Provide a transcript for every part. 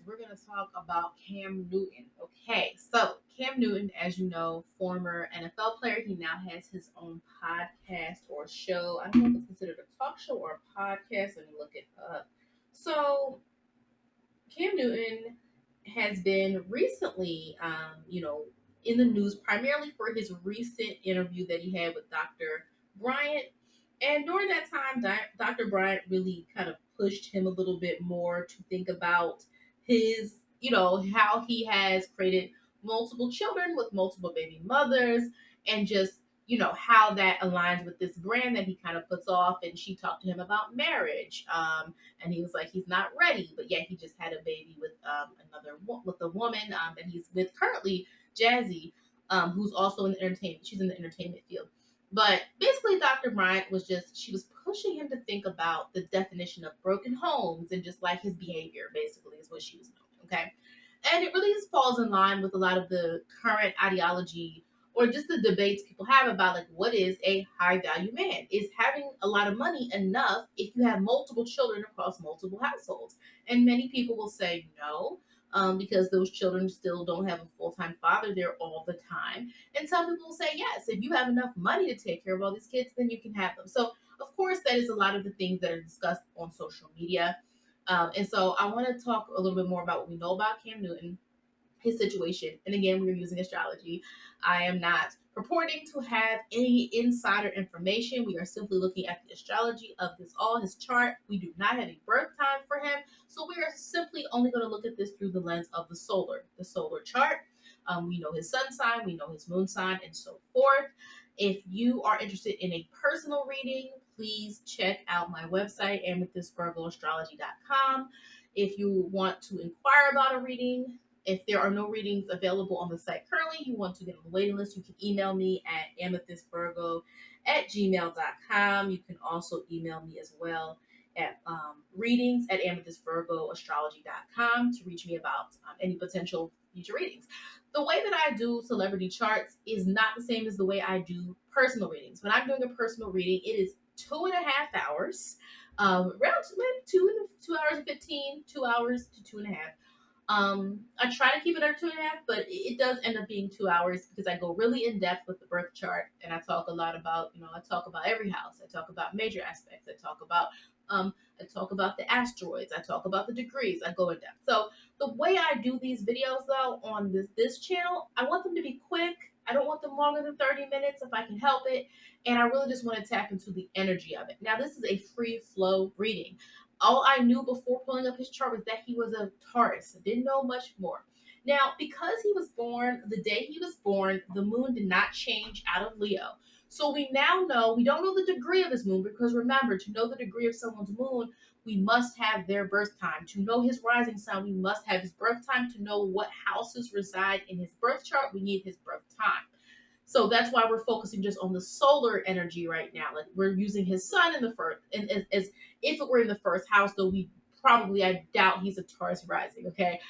we're going to talk about Cam Newton. Okay, so Cam Newton, as you know, former NFL player, he now has his own podcast or show. I don't know if it's considered a talk show or a podcast. Let me look it up. So, Cam Newton has been recently, in the news primarily for his recent interview that he had with Dr. Bryant. And during that time, Dr. Bryant really kind of pushed him a little bit more to think about his, how he has created multiple children with multiple baby mothers and just, how that aligns with this brand that he kind of puts off. And she talked to him about marriage. And he was like, he's not ready, but yet he just had a baby with with a woman that he's with currently, Jazzy, who's also in the entertainment. She's in the entertainment field. But basically, Dr. Bryant was she was pushing him to think about the definition of broken homes and just like his behavior, basically, is what she was doing. Okay. And it really just falls in line with a lot of the current ideology or just the debates people have about like what is a high value man? Is having a lot of money enough if you have multiple children across multiple households? And many people will say no, because those children still don't have a full time father there all the time. And some people will say yes, if you have enough money to take care of all these kids, then you can have them. So of course, that is a lot of the things that are discussed on social media. And so I want to talk a little bit more about what we know about Cam Newton, his situation. And again, we are using astrology. I am not purporting to have any insider information. We are simply looking at the astrology of this all, his chart. We do not have a birth time for him. So we are simply only going to look at this through the lens of the solar chart. We know his sun sign, we know his moon sign, and so forth. If you are interested in a personal reading, please check out my website, amethystvirgoastrology.com. If you want to inquire about a reading, if there are no readings available on the site currently, you want to get on the waiting list, you can email me at amethystvirgo@gmail.com. You can also email me as well at readings at amethystvirgoastrology.com to reach me about any potential future readings. The way that I do celebrity charts is not the same as the way I do personal readings. When I'm doing a personal reading, it is 2.5 hours, around 2 hours and 15, 2 hours to 2.5. I try to keep it under 2.5, but it does end up being 2 hours because I go really in depth with the birth chart and I talk a lot about, I talk about every house. I talk about major aspects. I talk about the asteroids. I talk about the degrees. I go in depth. So the way I do these videos though on this channel, I want them to be quick. I don't want them longer than 30 minutes if I can help it. And I really just want to tap into the energy of it. Now, this is a free flow reading. All I knew before pulling up his chart was that he was a Taurus. I didn't know much more. Now, because he was born, the day he was born, the moon did not change out of Leo. So we now know, we don't know the degree of his moon because remember, to know the degree of someone's moon, we must have their birth time. To know his rising sign, we must have his birth time. To know what houses reside in his birth chart, we need his birth time. So that's why we're focusing just on the solar energy right now. Like we're using his sun in the first, and as if it were in the first house, though I doubt he's a Taurus rising. Okay,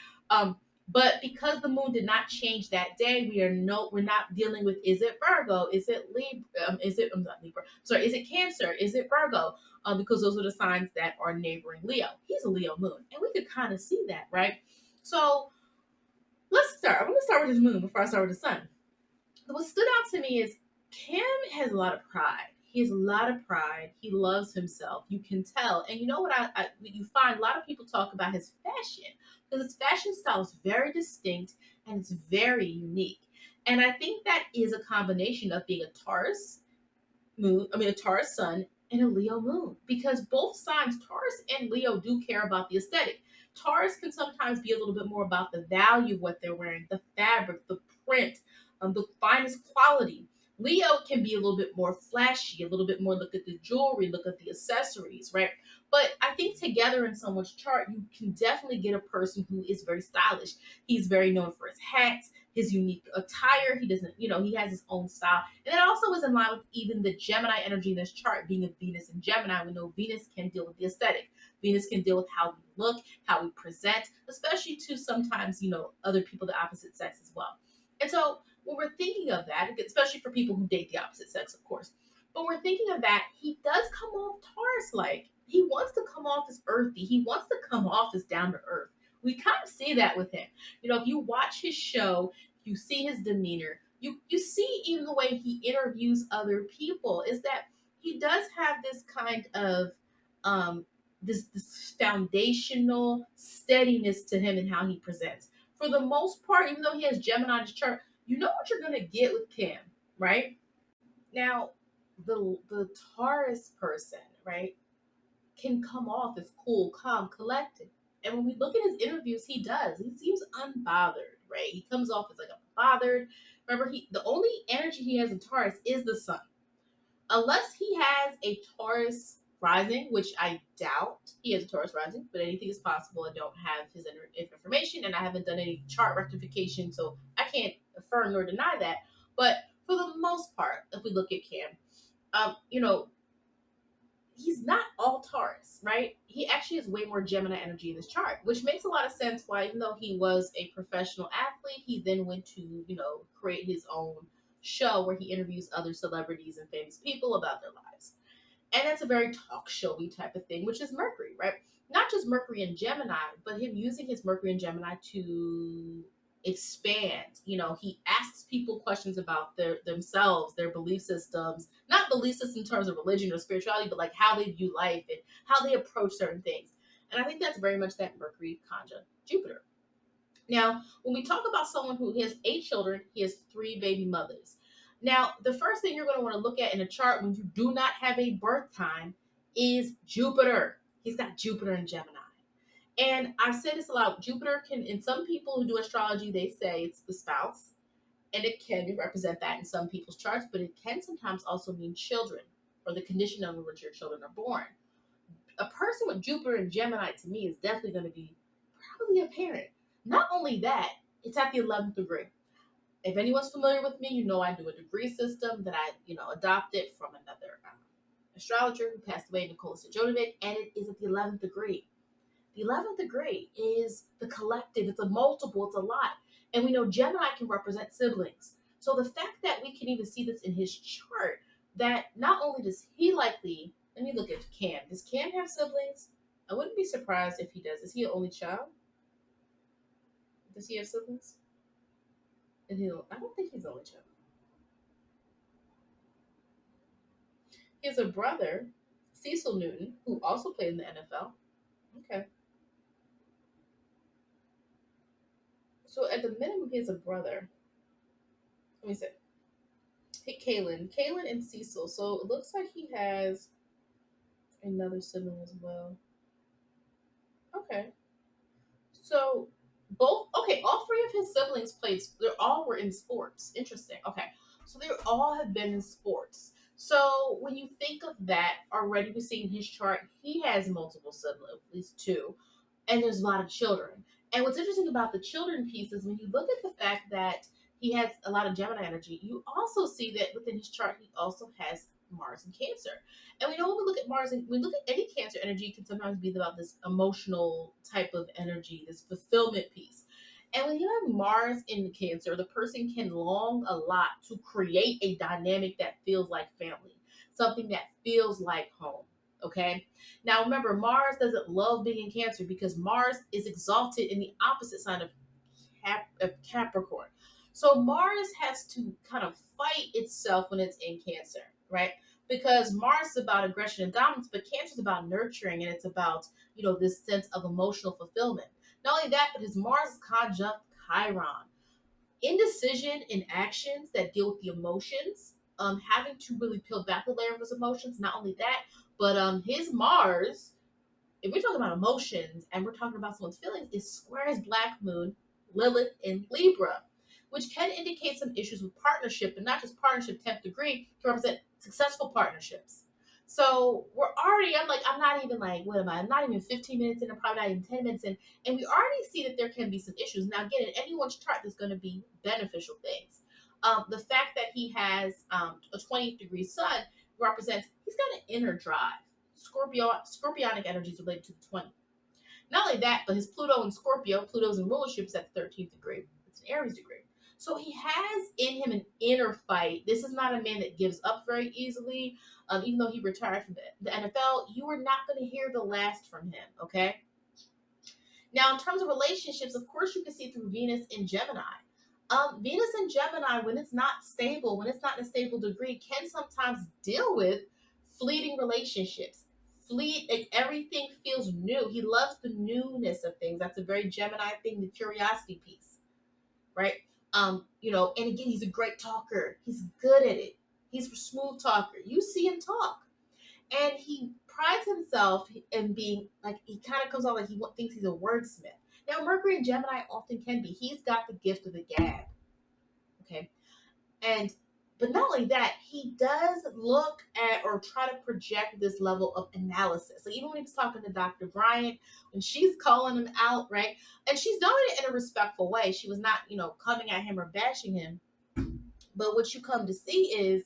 but because the moon did not change that day, we're not dealing with is it Virgo, is it Libra, I'm not Libra, sorry, is it Cancer, is it Virgo? Because those are the signs that are neighboring Leo. He's a Leo moon, and we could kind of see that, right? So let's start. I'm going to start with his moon before I start with the sun. What stood out to me is Kim has a lot of pride. He has a lot of pride. He loves himself. You can tell. And you know what you find a lot of people talk about his fashion because his fashion style is very distinct and it's very unique. And I think that is a combination of being a Taurus sun and a Leo moon because both signs, Taurus and Leo, do care about the aesthetic. Taurus can sometimes be a little bit more about the value of what they're wearing, the fabric, the print, the finest quality. Leo can be a little bit more flashy, a little bit more look at the jewelry, look at the accessories, right? But I think together in someone's chart, you can definitely get a person who is very stylish. He's very known for his hats, his unique attire. He doesn't, he has his own style. And it also is in line with even the Gemini energy in this chart being a Venus and Gemini. We know Venus can deal with the aesthetic. Venus can deal with how we look, how we present, especially to sometimes, other people, the opposite sex as well. And so when we're thinking of that, especially for people who date the opposite sex, of course, but we're thinking of that, he does come off Taurus-like. He wants to come off as earthy. He wants to come off as down to earth, We kind of see that with him. If you watch his show, you see his demeanor. You see even the way he interviews other people is that he does have this kind of um this foundational steadiness to him and how he presents. For the most part, even though he has Gemini in his chart, you know what you're gonna get with Kim, right? Now, the Taurus person, right, can come off as cool, calm, collected. And when we look at his interviews, he does. He seems unbothered, right? He comes off as like unbothered. Remember, the only energy he has in Taurus is the sun. Unless he has a Taurus rising, which I doubt he has a Taurus rising, but anything is possible. I don't have his information, and I haven't done any chart rectification, so I can't affirm nor deny that. But for the most part, if we look at Cam, um, you know, he's not all Taurus, right? He actually has way more Gemini energy in this chart, which makes a lot of sense why, even though he was a professional athlete, he then went to, create his own show where he interviews other celebrities and famous people about their lives. And that's a very talk showy type of thing, which is Mercury, right? Not just Mercury and Gemini, but him using his Mercury and Gemini to expand. He asks people questions about themselves, their belief systems, not belief systems in terms of religion or spirituality, but like how they view life and how they approach certain things. And I think that's very much that Mercury conjunct Jupiter. Now, when we talk about someone who has 8 children, he has 3 baby mothers. Now, the first thing you're going to want to look at in a chart when you do not have a birth time is Jupiter. He's got Jupiter in Gemini. And I've said this a lot. Jupiter can, in some people who do astrology, they say it's the spouse, and it can represent that in some people's charts, but it can sometimes also mean children or the condition under which your children are born. A person with Jupiter and Gemini to me is definitely going to be probably a parent. Not only that, it's at the 11th degree. If anyone's familiar with me, you know I do a degree system that I, adopted from another astrologer who passed away, Nicole Stojanovic, and it is at the 11th degree. The 11th degree is the collective. It's a multiple. It's a lot. And we know Gemini can represent siblings. So the fact that we can even see this in his chart, that not only does he likely, let me look at Cam. Does Cam have siblings? I wouldn't be surprised if he does. Is he an only child? Does he have siblings? And I don't think he's the only child. He has a brother, Cecil Newton, who also played in the NFL. Okay. So at the minimum, he has a brother. Let me see. Hey, Kaylin and Cecil. So it looks like he has another sibling as well. Okay. So all 3 of his siblings played, they all were in sports. Interesting. Okay. So they all have been in sports. So when you think of that, already we see in his chart, he has multiple siblings, at least 2, and there's a lot of children. And what's interesting about the children piece is when you look at the fact that he has a lot of Gemini energy, you also see that within his chart, he also has Mars and Cancer. And we know when we look at Mars and we look at any Cancer energy, it can sometimes be about this emotional type of energy, this fulfillment piece. And when you have Mars in Cancer, the person can long a lot to create a dynamic that feels like family, something that feels like home. Okay. Now remember, Mars doesn't love being in Cancer because Mars is exalted in the opposite sign of Capricorn. So Mars has to kind of fight itself when it's in Cancer, right? Because Mars is about aggression and dominance, but Cancer is about nurturing and it's about, this sense of emotional fulfillment. Not only that, but his Mars is conjunct Chiron. Indecision in actions that deal with the emotions, having to really peel back the layer of his emotions. Not only that, but his Mars, if we're talking about emotions and we're talking about someone's feelings, is square as Black Moon, Lilith in Libra, which can indicate some issues with partnership, but not just partnership 10th degree, can represent successful partnerships. So I'm not even like, what am I? I'm not even 15 minutes in, I'm probably not even 10 minutes in, and we already see that there can be some issues. Now, again, in anyone's chart, there's going to be beneficial things. The fact that he has a 20th degree sun represents he's got an inner drive. Scorpionic energy is related to the 20. Not only that, but his Pluto in Scorpio, Pluto's in rulership is at the 13th degree. It's an Aries degree. So he has in him an inner fight. This is not a man that gives up very easily. Even though he retired from the NFL, you are not going to hear the last from him, okay? Now, in terms of relationships, of course, you can see through Venus in Gemini. Venus in Gemini, when it's not stable, when it's not in a stable degree, can sometimes deal with fleeting relationships. Like everything feels new. He loves the newness of things. That's a very Gemini thing, the curiosity piece, right? And again, he's a great talker. He's good at it. He's a smooth talker. You see him talk, and he prides himself in being like, he kind of comes off like he thinks he's a wordsmith. Now, Mercury and Gemini often can be. He's got the gift of the gab. Okay, and but not only that, he does look at or try to project this level of analysis. So even when he's talking to Dr. Bryant, when she's calling him out, right? And she's doing it in a respectful way. She was not, coming at him or bashing him. But what you come to see is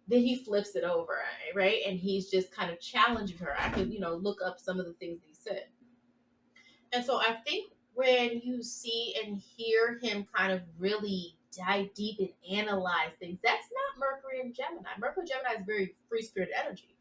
that he flips it over, right? And he's just kind of challenging her. I could, look up some of the things that he said. And so I think when you see and hear him kind of really dive deep and analyze things, that's not Mercury and Gemini. Mercury and Gemini is very free spirited energy.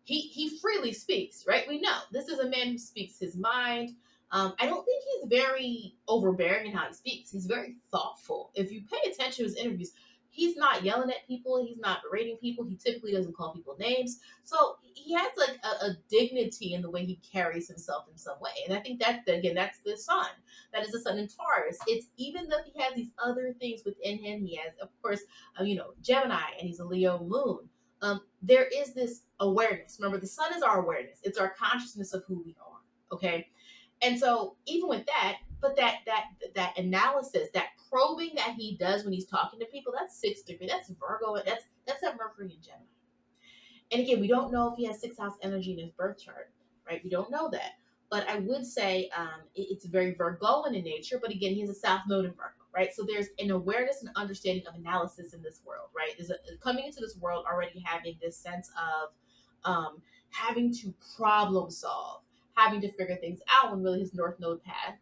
He freely speaks, right? We know this is a man who speaks his mind. I don't think he's very overbearing in how he speaks. He's very thoughtful. If you pay attention to his interviews, he's not yelling at people. He's not berating people. He typically doesn't call people names. So he has like a dignity in the way he carries himself in some way. And I think that, again, that's the sun. That is the sun in Taurus. It's even though he has these other things within him. He has, of course, Gemini, and he's a Leo moon. There is this awareness. Remember, the sun is our awareness. It's our consciousness of who we are. Okay. And so even with that, but that analysis, that probing that he does when he's talking to people, that's 6th degree. That's Virgo. That's that Mercury and Gemini. And again, we don't know if he has 6th house energy in his birth chart, right? We don't know that. But I would say it's very Virgoan in nature. But again, he has a South Node in Virgo, right? So there's an awareness and understanding of analysis in this world, right? Coming into this world already having this sense of having to problem solve, having to figure things out, when really his North Node path,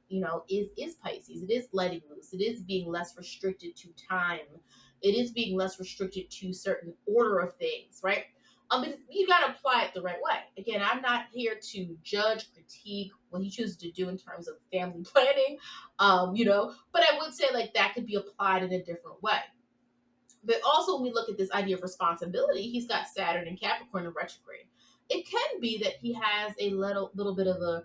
is Pisces. It is letting loose. It is being less restricted to time. It is being less restricted to certain order of things, right? But you got to apply it the right way. Again, I'm not here to judge, critique what he chooses to do in terms of family planning, but I would say like that could be applied in a different way. But also, when we look at this idea of responsibility, he's got Saturn and Capricorn in retrograde. It can be that he has a little bit of a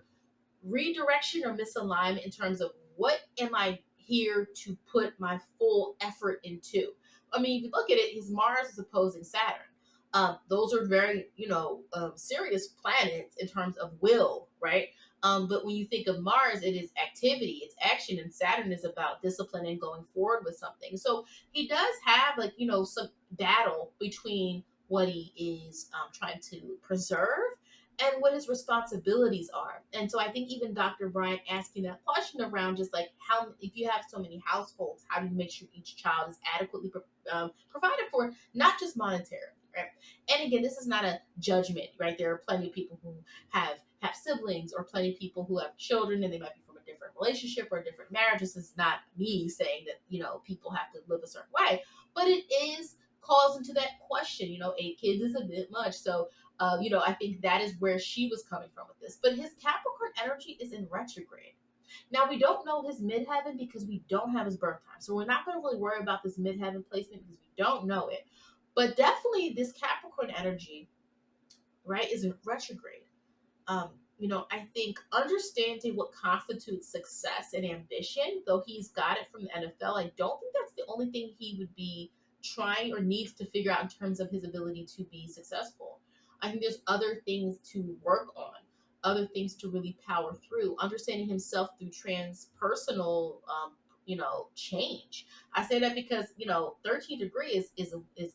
redirection or misalignment in terms of what am I here to put my full effort into. I mean, if you look at it, his Mars is opposing Saturn. Those are very, serious planets in terms of will, right? But when you think of Mars, it is activity, it's action, and Saturn is about discipline and going forward with something. So he does have, like, some battle between what he is trying to preserve and what his responsibilities are. And so I think even Dr. Bryant asking that question around just like how, if you have so many households, how do you make sure each child is adequately provided for, not just monetarily, right? And again, this is not a judgment, right? There are plenty of people who have siblings, or plenty of people who have children and they might be from a different relationship or a different marriage. This is not me saying that, people have to live a certain way, but it is calls into that question. 8 kids is a bit much. So I think that is where she was coming from with this. But his Capricorn energy is in retrograde. Now, we don't know his midheaven because we don't have his birth time. So we're not going to really worry about this midheaven placement because we don't know it. But definitely this Capricorn energy, right, is in retrograde. I think understanding what constitutes success and ambition, though he's got it from the NFL, I don't think that's the only thing he would be trying or needs to figure out in terms of his ability to be successful. I think there's other things to work on, other things to really power through, understanding himself through transpersonal, change. I say that because 13th degree is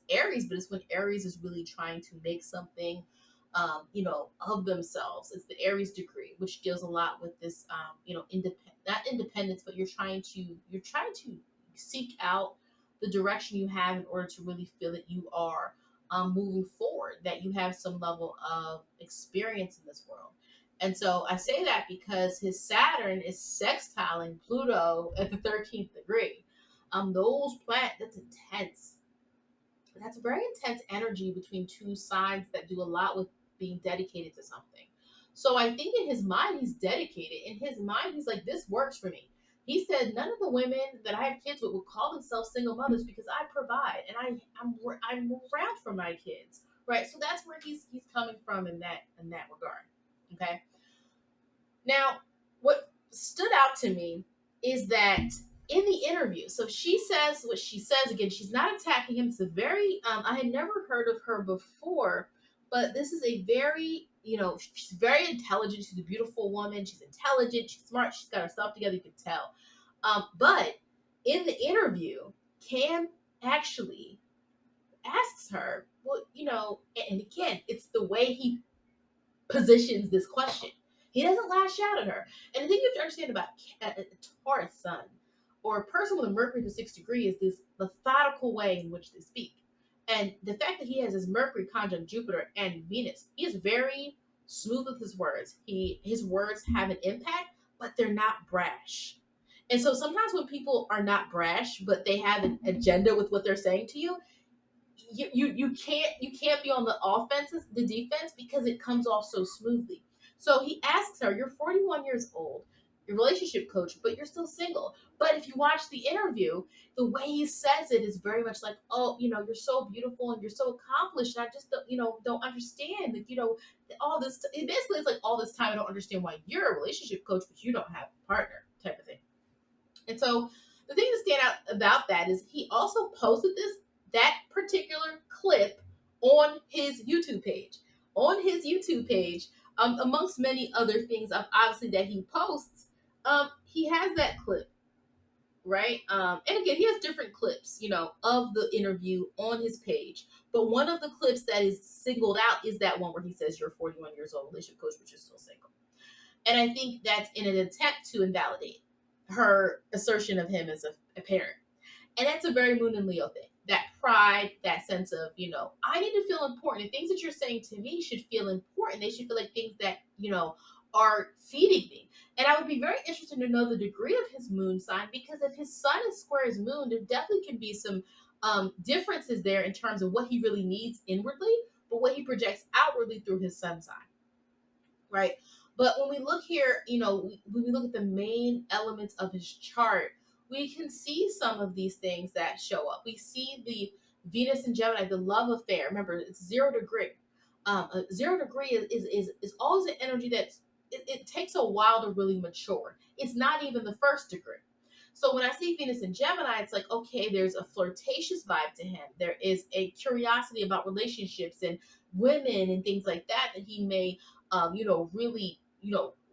Aries, but it's when Aries is really trying to make something, of themselves. It's the Aries degree, which deals a lot with this, not independence, but you're trying to seek out the direction you have in order to really feel that you are moving forward, that you have some level of experience in this world. And so I say that because his Saturn is sextiling Pluto at the 13th degree. Those planets, that's intense. That's very intense energy between two signs that do a lot with being dedicated to something. So I think in his mind, he's dedicated. In his mind, he's like, this works for me. He said, none of the women that I have kids with would call themselves single mothers because I provide and I'm around for my kids, right? So that's where he's coming from in that regard. Okay. Now, what stood out to me is that in the interview, so she says what she says again. She's not attacking him. It's a very I had never heard of her before, but this is a very she's very intelligent. She's a beautiful woman. She's intelligent. She's smart. She's got her stuff together. You can tell. But in the interview, Cam actually asks her, well, and again, it's the way he positions this question. He doesn't lash out at her. And the thing you have to understand about a Taurus sun or a person with a Mercury to 6 degree is this methodical way in which they speak. And the fact that he has his Mercury conjunct Jupiter and Venus, he is very smooth with his words. His words have an impact, but they're not brash. And so sometimes when people are not brash, but they have an agenda with what they're saying to you, you can't be on the defense because it comes off so smoothly. So he asks her, "You're 41 years old, you're a relationship coach, but you're still single." But if you watch the interview, the way he says it is very much like, "Oh, you're so beautiful and you're so accomplished. And I just don't understand all this. It basically, it's like all this time I don't understand why you're a relationship coach, but you don't have a partner," type of thing. And so the thing to stand out about that is he also posted that particular clip on his YouTube page. On his YouTube page, amongst many other things, obviously that he posts, he has that clip, right? And again, he has different clips, of the interview on his page. But one of the clips that is singled out is that one where he says, "You're 41 years old, relationship coach, but you're still single." And I think that's in an attempt to invalidate her assertion of him as a parent. And that's a very Moon and Leo thing. That pride, that sense of, I need to feel important. And things that you're saying to me should feel important. They should feel like things that, are feeding me. And I would be very interested to know the degree of his moon sign, because if his sun is square his moon, there definitely can be some differences there in terms of what he really needs inwardly, but what he projects outwardly through his sun sign, right? But when we look here, when we look at the main elements of his chart, we can see some of these things that show up. We see the Venus and Gemini, the love affair. Remember, it's 0 degree. 0 degree is always an energy it takes a while to really mature. It's not even the first degree. So when I see Venus and Gemini, it's like, okay, there's a flirtatious vibe to him. There is a curiosity about relationships and women and things like that he may, really,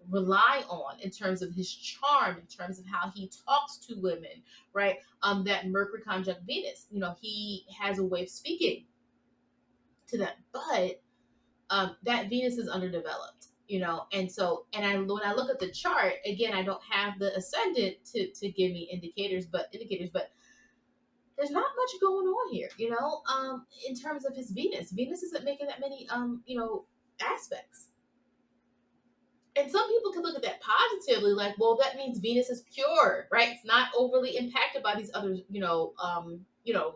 rely on in terms of his charm, in terms of how he talks to women, right? That Mercury conjunct Venus, he has a way of speaking to them, but that Venus is underdeveloped, and so, when I look at the chart again, I don't have the ascendant to give me indicators, but there's not much going on here, in terms of his Venus isn't making that many, aspects. And some people can look at that positively, like, well, that means Venus is pure, right? It's not overly impacted by these other,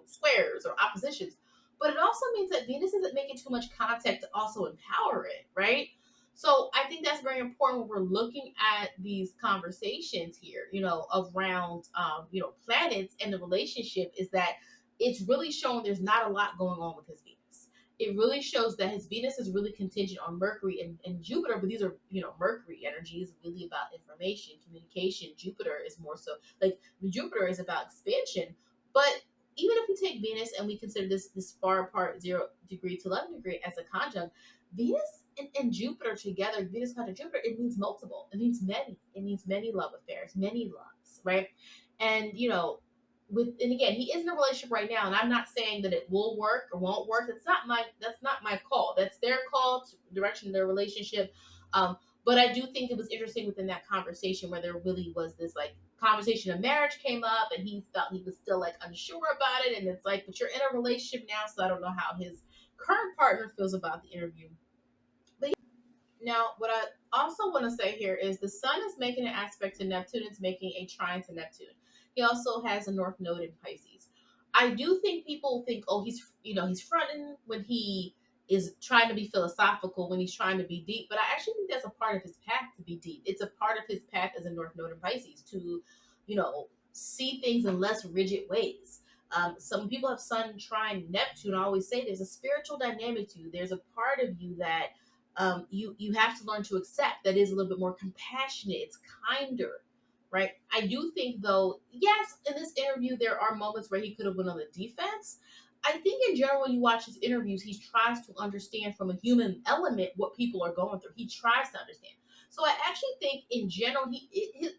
squares or oppositions. But it also means that Venus isn't making too much contact to also empower it, right? So I think that's very important when we're looking at these conversations here, around, planets and the relationship, is that it's really showing there's not a lot going on with his Venus. It really shows that his Venus is really contingent on Mercury and Jupiter, but these are, Mercury energy is really about information, communication. Jupiter is more so like Jupiter is about expansion. But even if we take Venus and we consider this far apart 0 degree to 11 degree as a conjunct, Venus and Jupiter together, Venus conjunct Jupiter, it means multiple. It means many. It means many love affairs, many loves, right? And and again, he is in a relationship right now, and I'm not saying that it will work or won't work. That's not my call. That's their call to direction their relationship. But I do think it was interesting within that conversation where there really was this like conversation of marriage came up, and he felt he was still like unsure about it, and it's like, but you're in a relationship now, so I don't know how his current partner feels about the interview. But now, what I also want to say here is the Sun is making an aspect to Neptune. It's making a trine to Neptune. He also has a North Node in Pisces. I do think people think, oh, he's fronting when he is trying to be philosophical when he's trying to be deep. But I actually think that's a part of his path to be deep. It's a part of his path as a North Node in Pisces to, see things in less rigid ways. Some people have Sun trine Neptune. I always say there's a spiritual dynamic to you. There's a part of you that you have to learn to accept that is a little bit more compassionate. It's kinder, right? I do think though, yes, in this interview there are moments where he could have went on the defense. I think in general, when you watch his interviews, he tries to understand from a human element what people are going through. He tries to understand. So I actually think in general,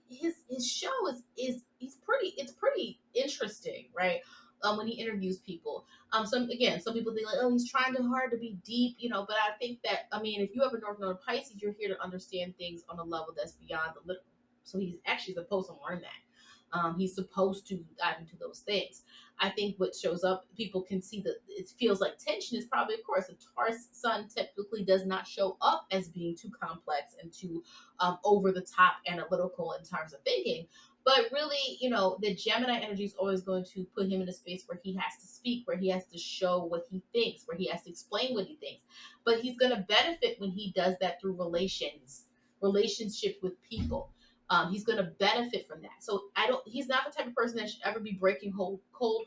his show is he's pretty it's pretty interesting, right? When he interviews people, some people think like, oh, he's trying too hard to be deep, but I think that, I mean, if you have a North Node Pisces, you're here to understand things on a level that's beyond the literal. So he's actually supposed to learn that. He's supposed to dive into those things. I think what shows up, people can see that it feels like tension is probably, of course, a Taurus Sun typically does not show up as being too complex and too over the top analytical in terms of thinking. But really, the Gemini energy is always going to put him in a space where he has to speak, where he has to show what he thinks, where he has to explain what he thinks. But he's going to benefit when he does that through relationship with people. He's going to benefit from that. So he's not the type of person that should ever be breaking cold,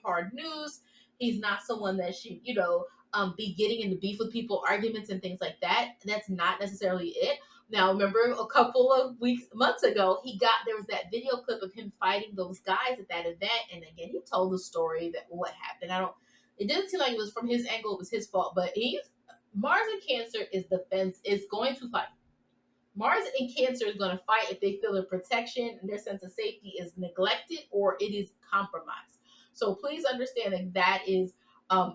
hard news. He's not someone that should, be getting into beef with people, arguments and things like that. That's not necessarily it. Now, remember a couple of months ago, there was that video clip of him fighting those guys at that event. And again, he told the story that what happened. It didn't seem like it was from his angle, it was his fault, but Mars in Cancer is going to fight. Mars in Cancer is going to fight if they feel their protection and their sense of safety is neglected or it is compromised. So please understand that is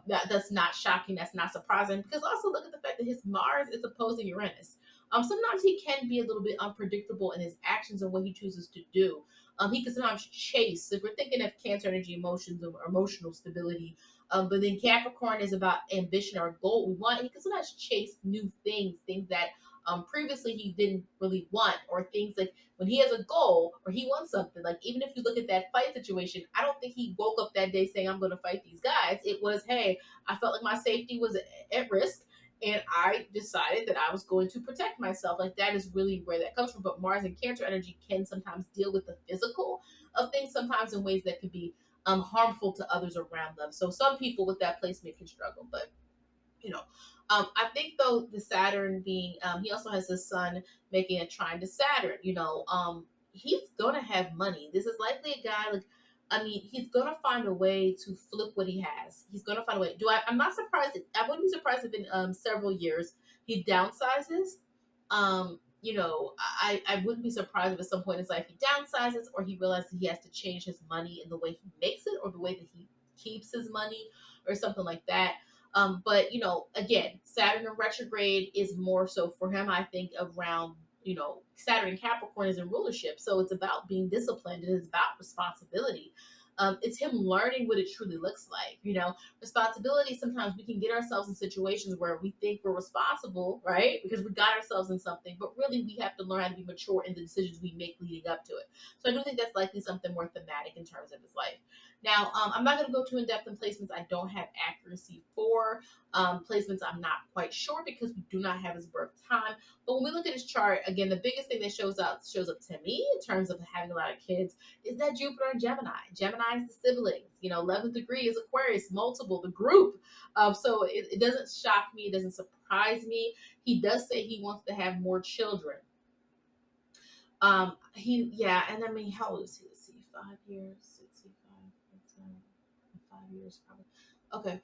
that's not shocking, that's not surprising. Because also look at the fact that his Mars is opposing Uranus. Sometimes he can be a little bit unpredictable in his actions and what he chooses to do. He can sometimes chase. If we're thinking of Cancer energy, emotions or emotional stability, but then Capricorn is about ambition or goal we want. He can sometimes chase new things that previously he didn't really want, or things like when he has a goal or he wants something. Like even if you look at that fight situation, I don't think he woke up that day saying I'm going to fight these guys. It was, hey, I felt like my safety was at risk and I decided that I was going to protect myself. Like that is really where that comes from. But Mars and Cancer energy can sometimes deal with the physical of things, sometimes in ways that could be harmful to others around them. So some people with that placement can struggle, but you know, I think though the Saturn being, he also has his Sun making a trine to Saturn. He's gonna have money. This is likely a guy like, I mean, he's gonna find a way to flip what he has. He's gonna find a way. I'm not surprised. I wouldn't be surprised if in several years he downsizes. I wouldn't be surprised if at some point in his life he downsizes or he realizes he has to change his money in the way he makes it or the way that he keeps his money or something like that. But again, Saturn in retrograde is more so for him, I think, around, Saturn in Capricorn is in rulership. So it's about being disciplined and it's about responsibility. It's him learning what it truly looks like. Responsibility, sometimes we can get ourselves in situations where we think we're responsible, right? Because we got ourselves in something, but really we have to learn how to be mature in the decisions we make leading up to it. So I do think that's likely something more thematic in terms of his life. Now, I'm not going to go too in depth in placements I don't have accuracy for. Placements I'm not quite sure because we do not have his birth time. But when we look at his chart, again, the biggest thing that shows up to me in terms of having a lot of kids is that Jupiter and Gemini. Gemini is the siblings. 11th degree is Aquarius, multiple, the group. So it doesn't shock me. It doesn't surprise me. He does say he wants to have more children. And I mean, how old is he? Let's see, 5 years, 5 years probably. Okay.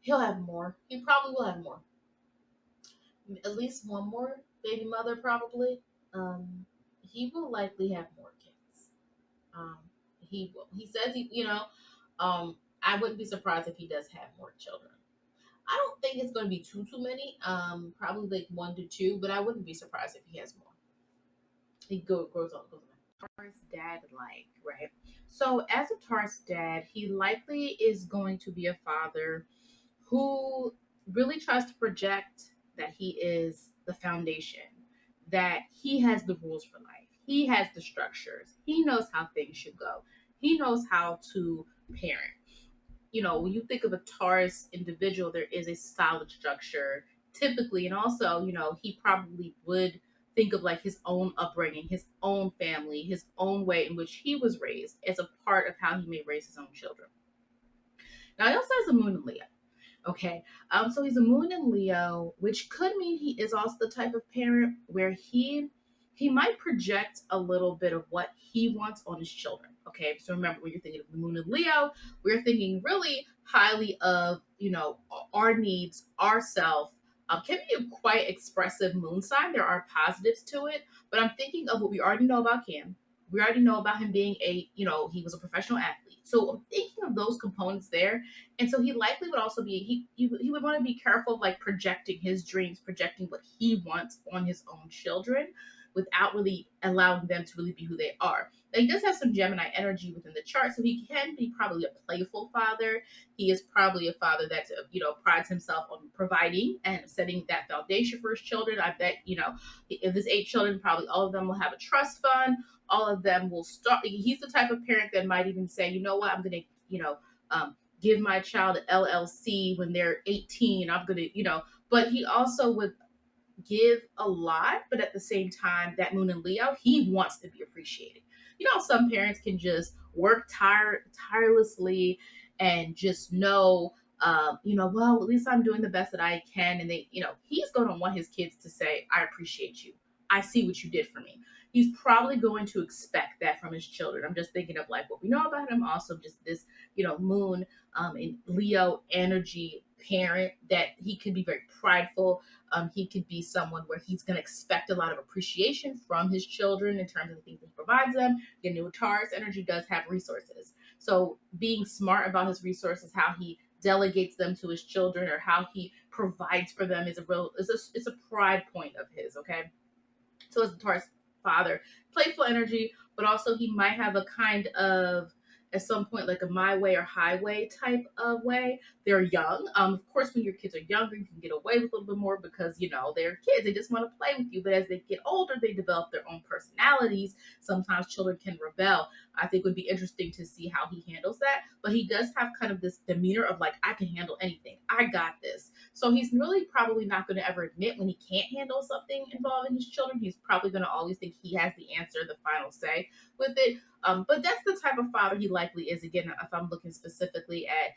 He'll have more. He probably will have more. At least one more baby mother, probably. He will likely have more kids. Um, he will. He says I wouldn't be surprised if he does have more children. I don't think it's going to be too many. Probably like 1 to 2, but I wouldn't be surprised if he has more. He grows on. Taurus dad like, right? So as a Taurus dad, he likely is going to be a father who really tries to project that he is the foundation, that he has the rules for life. He has the structures. He knows how things should go. He knows how to parent. when you think of a Taurus individual, there is a solid structure typically. And also, he probably would think of like his own upbringing, his own family, his own way in which he was raised as a part of how he may raise his own children. Now, he also has a moon in Leo. Okay. So he's a moon in Leo, which could mean he is also the type of parent where he might project a little bit of what he wants on his children. Okay. So remember, when you're thinking of the moon in Leo, we're thinking really highly of, our needs, ourself. Can be a quite expressive moon sign. There are positives to it, but I'm thinking of what we already know about Cam. We already know about him being he was a professional athlete. So I'm thinking of those components there, and so he likely would also be he would want to be careful of like projecting his dreams, projecting what he wants on his own children without really allowing them to really be who they are. Now, he does have some Gemini energy within the chart, so he can be probably a playful father. He is probably a father that prides himself on providing and setting that foundation for his children. I bet if there's 8 children, probably all of them will have a trust fund. All of them will start. He's the type of parent that might even say, you know what, I'm gonna give my child an LLC when they're 18. I'm gonna, but he also would give a lot, but at the same time, that moon in Leo, he wants to be appreciated. Some parents can just work tirelessly and just know, well, at least I'm doing the best that I can. And he's going to want his kids to say, I appreciate you. I see what you did for me. He's probably going to expect that from his children. I'm just thinking of like what we know about him, also just this, moon in Leo energy parent that he could be very prideful. He could be someone where he's going to expect a lot of appreciation from his children in terms of the things that he provides them. Again, new Taurus energy does have resources. So being smart about his resources, how he delegates them to his children or how he provides for them is a pride point of his. Okay. So as a Taurus father, playful energy, but also he might have a kind of at some point like a my way or highway type of way. They're young. Of course, when your kids are younger, you can get away with a little bit more because they're kids. They just want to play with you. But as they get older, they develop their own personalities. Sometimes children can rebel. I think it would be interesting to see how he handles that. But he does have kind of this demeanor of like, I can handle anything. I got this. So he's really probably not going to ever admit when he can't handle something involving his children. He's probably going to always think he has the answer, the final say with it. But that's the type of father he likely is. Again, if I'm looking specifically at,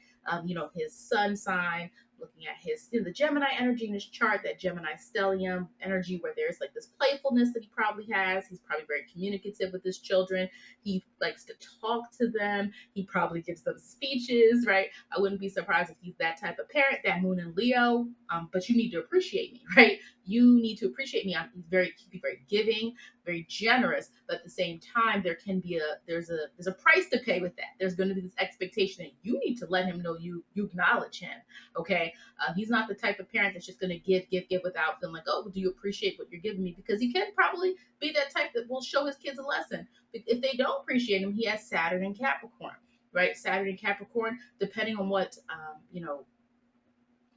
his sun sign, looking at his the Gemini energy in his chart, that Gemini stellium energy, where there's like this playfulness that he probably has. He's probably very communicative with his children. He likes to talk to them. He probably gives them speeches, right? I wouldn't be surprised if he's that type of parent, that moon in Leo. But you need to appreciate me, right? You need to appreciate me. He'd be very giving, very generous, but at the same time, there's a price to pay with that. There's going to be this expectation that you need to let him know you acknowledge him. Okay, he's not the type of parent that's just going to give without feeling like, oh, do you appreciate what you're giving me? Because he can probably be that type that will show his kids a lesson. If they don't appreciate him, he has Saturn and Capricorn, right? Saturn and Capricorn, depending on what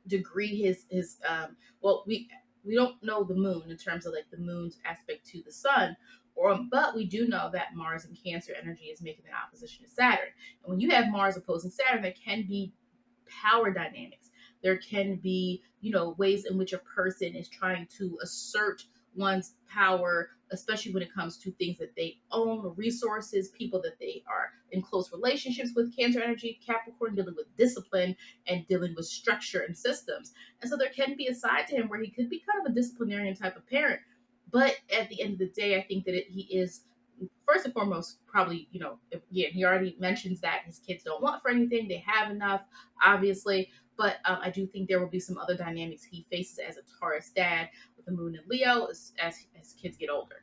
degree his well we don't know the moon in terms of like the moon's aspect to the sun, but we do know that Mars and Cancer energy is making an opposition to Saturn. And when you have Mars opposing Saturn, there can be power dynamics. There can be, ways in which a person is trying to assert one's power, especially when it comes to things that they own, resources, people that they are in close relationships with. Cancer energy, Capricorn, dealing with discipline and dealing with structure and systems. And so there can be a side to him where he could be kind of a disciplinarian type of parent. But at the end of the day, I think that he is first and foremost, probably, again, he already mentions that his kids don't want for anything. They have enough, obviously. But I do think there will be some other dynamics he faces as a Taurus dad with the moon in Leo as kids get older.